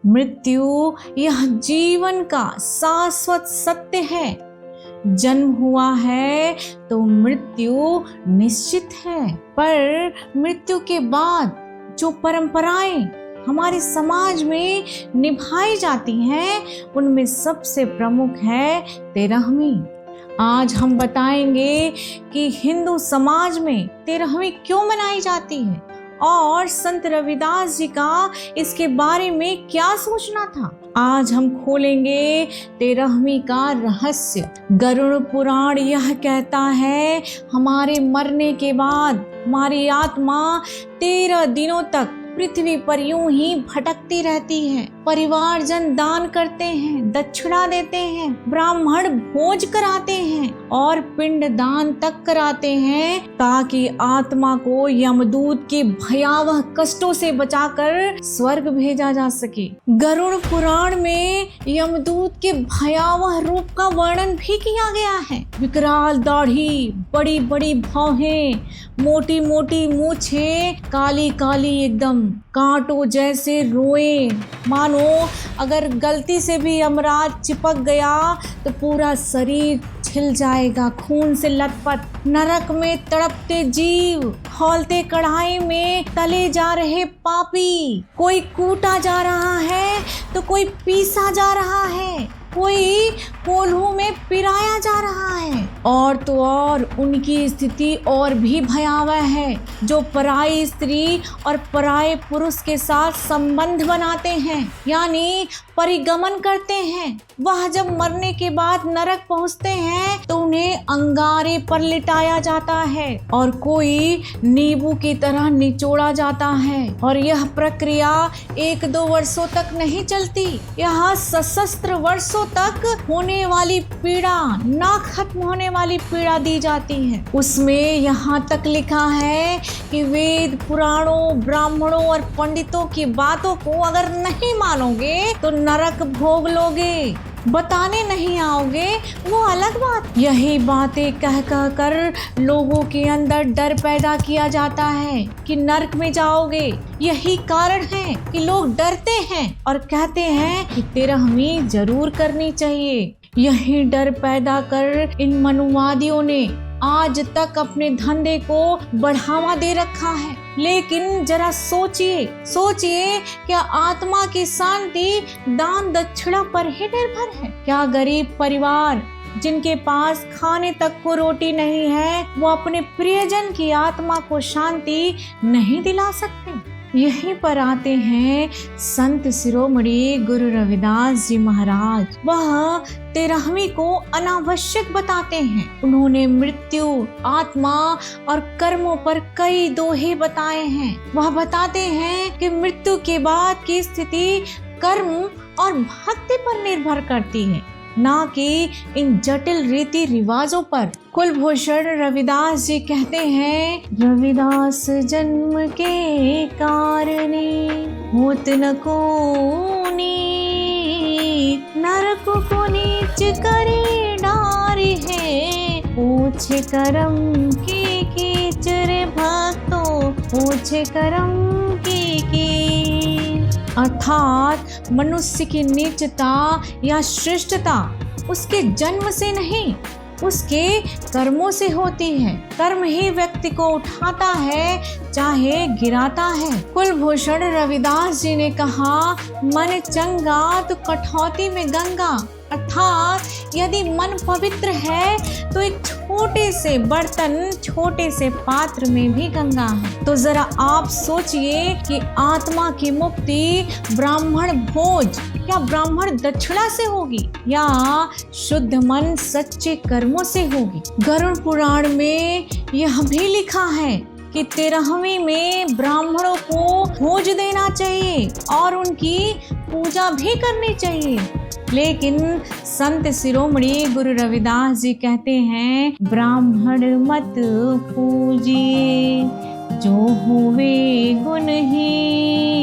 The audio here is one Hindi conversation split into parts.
मृत्यु यह जीवन का शाश्वत सत्य है। जन्म हुआ है तो मृत्यु निश्चित है, पर मृत्यु के बाद जो परंपराएं हमारे समाज में निभाई जाती हैं, उनमें सबसे प्रमुख है तेरहवीं। आज हम बताएंगे कि हिंदू समाज में तेरहवीं क्यों मनाई जाती है और संत रविदास जी का इसके बारे में क्या सोचना था। आज हम खोलेंगे तेरहवीं का रहस्य। गरुड़ पुराण यह कहता है, हमारे मरने के बाद हमारी आत्मा 13 दिनों तक पृथ्वी पर यूं ही भटकती रहती है। परिवारजन दान करते हैं, दक्षिणा देते हैं, ब्राह्मण भोज कराते हैं और पिंड दान तक कराते हैं, ताकि आत्मा को यमदूत के भयावह कष्टों से बचाकर स्वर्ग भेजा जा सके। गरुड़ पुराण में यमदूत के भयावह रूप का वर्णन भी किया गया है। विकराल दाढ़ी, बड़ी बड़ी भौहें, मोटी मोटी मूछें, काली काली एकदम कांटों जैसे रोए, मानो अगर गलती से भी यमराज चिपक गया तो पूरा शरीर छिल जाएगा, खून से लथपथ। नरक में तड़पते जीव, खौलते कढ़ाई में तले जा रहे पापी, कोई कूटा जा रहा है तो कोई पीसा जा रहा है, कोई कोल्हू में पिराया जा रहा है। और तो और उनकी स्थिति और भी भयावह है, जो पराई स्त्री और पराये पुरुष के साथ संबंध बनाते हैं, यानी परिगमन करते हैं। वह जब मरने के बाद नरक पहुंचते हैं तो उन्हें अंगारे पर लिटाया जाता है और कोई नींबू की तरह निचोड़ा जाता है। और यह प्रक्रिया 1-2 वर्षों तक नहीं चलती, यह सशस्त्र वर्षों तक होने वाली पीड़ा, ना खत्म होने वाली पीड़ा दी जाती है। उसमें यहाँ तक लिखा है कि वेद, पुराणों, ब्राह्मणों और पंडितों की बातों को अगर नहीं मानोगे तो नरक भोग लोगे, बताने नहीं आओगे वो अलग बात। यही बातें कह कह कर लोगों के अंदर डर पैदा किया जाता है कि नरक में जाओगे। यही कारण है कि लोग डरते हैं और कहते हैं कि तेरहवीं जरूर करनी चाहिए। यही डर पैदा कर इन मनुवादियों ने आज तक अपने धंधे को बढ़ावा दे रखा है। लेकिन जरा सोचिए क्या आत्मा की शांति दान दक्षिणा पर ही निर्भर है? क्या गरीब परिवार जिनके पास खाने तक को रोटी नहीं है, वो अपने प्रियजन की आत्मा को शांति नहीं दिला सकते? यहीं पर आते हैं संत शिरोमणि गुरु रविदास जी महाराज। वह तेरहवीं को अनावश्यक बताते हैं। उन्होंने मृत्यु, आत्मा और कर्मों पर कई दोहे बताए हैं। वह बताते हैं कि मृत्यु के बाद की स्थिति कर्म और भक्ति पर निर्भर करती है, ना कि इन जटिल रीति रिवाजों पर। कुलभूषण रविदास जी कहते हैं, रविदास जन्म के कारणे होत न कोनी, नरक को नीच करे डारी है, पूछे करम की कीचरे भक्तों, पूछे करम की। अर्थात मनुष्य की नीचता या श्रेष्ठता उसके जन्म से नहीं, उसके कर्मों से होती है। कर्म ही व्यक्ति को उठाता है, चाहे गिराता है। कुलभूषण रविदास जी ने कहा, मन चंगा तो कठौती में गंगा। अर्थात यदि मन पवित्र है तो एक छोटे से बर्तन, छोटे से पात्र में भी गंगा है। तो जरा आप सोचिए कि आत्मा की मुक्ति ब्राह्मण भोज या ब्राह्मण दक्षिणा से होगी या शुद्ध मन सच्चे कर्मों से होगी। गरुड़ पुराण में यह भी लिखा है कि तेरहवीं में ब्राह्मणों को भोज देना चाहिए और उनकी पूजा भी करनी चाहिए। लेकिन संत शिरोमणि गुरु रविदास जी कहते हैं, ब्राह्मण मत पूजिए, जो हुए गुणहीन,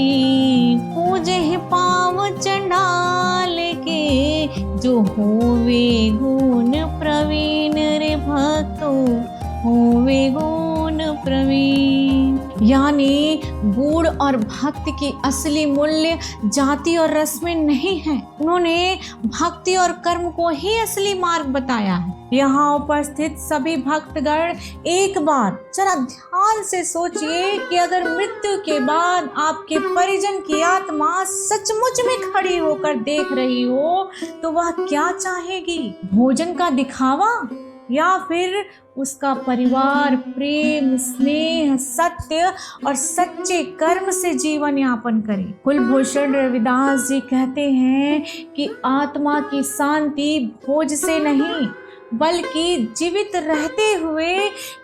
पूजे पाव चंडाल के, जो होवे गुण प्रवीण रे भक्तों, होवे गुण प्रवीण। यानी गुण और भक्ति की असली मूल्य जाति और रस में नहीं है। उन्होंने भक्ति और कर्म को ही असली मार्ग बताया है। यहाँ उपस्थित सभी भक्तगण एक बार जरा ध्यान से सोचिए कि अगर मृत्यु के बाद आपके परिजन की आत्मा सचमुच में खड़ी होकर देख रही हो तो वह क्या चाहेगी? भोजन का दिखावा या फिर उसका परिवार प्रेम, स्नेह, सत्य और सच्चे कर्म से जीवन यापन करे? कुलभूषण रविदास जी कहते हैं कि आत्मा की शांति भोज से नहीं बल्कि जीवित रहते हुए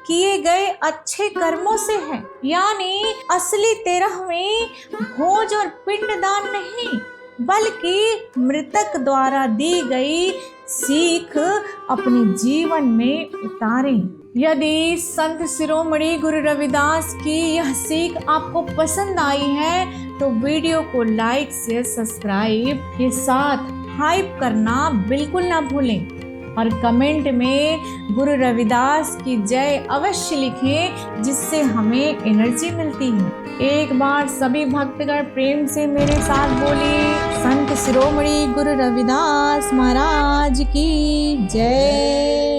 किए गए अच्छे कर्मों से है। यानी असली 13वीं भोज और पिंडदान नहीं बल्कि मृतक द्वारा दी गई सीख अपने जीवन में उतारें। यदि संत शिरोमणि गुरु रविदास की यह सीख आपको पसंद आई है तो वीडियो को लाइक शेयर सब्सक्राइब के साथ हाइप करना बिल्कुल ना भूलें और कमेंट में गुरु रविदास की जय अवश्य लिखें, जिससे हमें एनर्जी मिलती है। एक बार सभी भक्तगण प्रेम से मेरे साथ बोलिए, संत शिरोमणि गुरु रविदास महाराज की जय।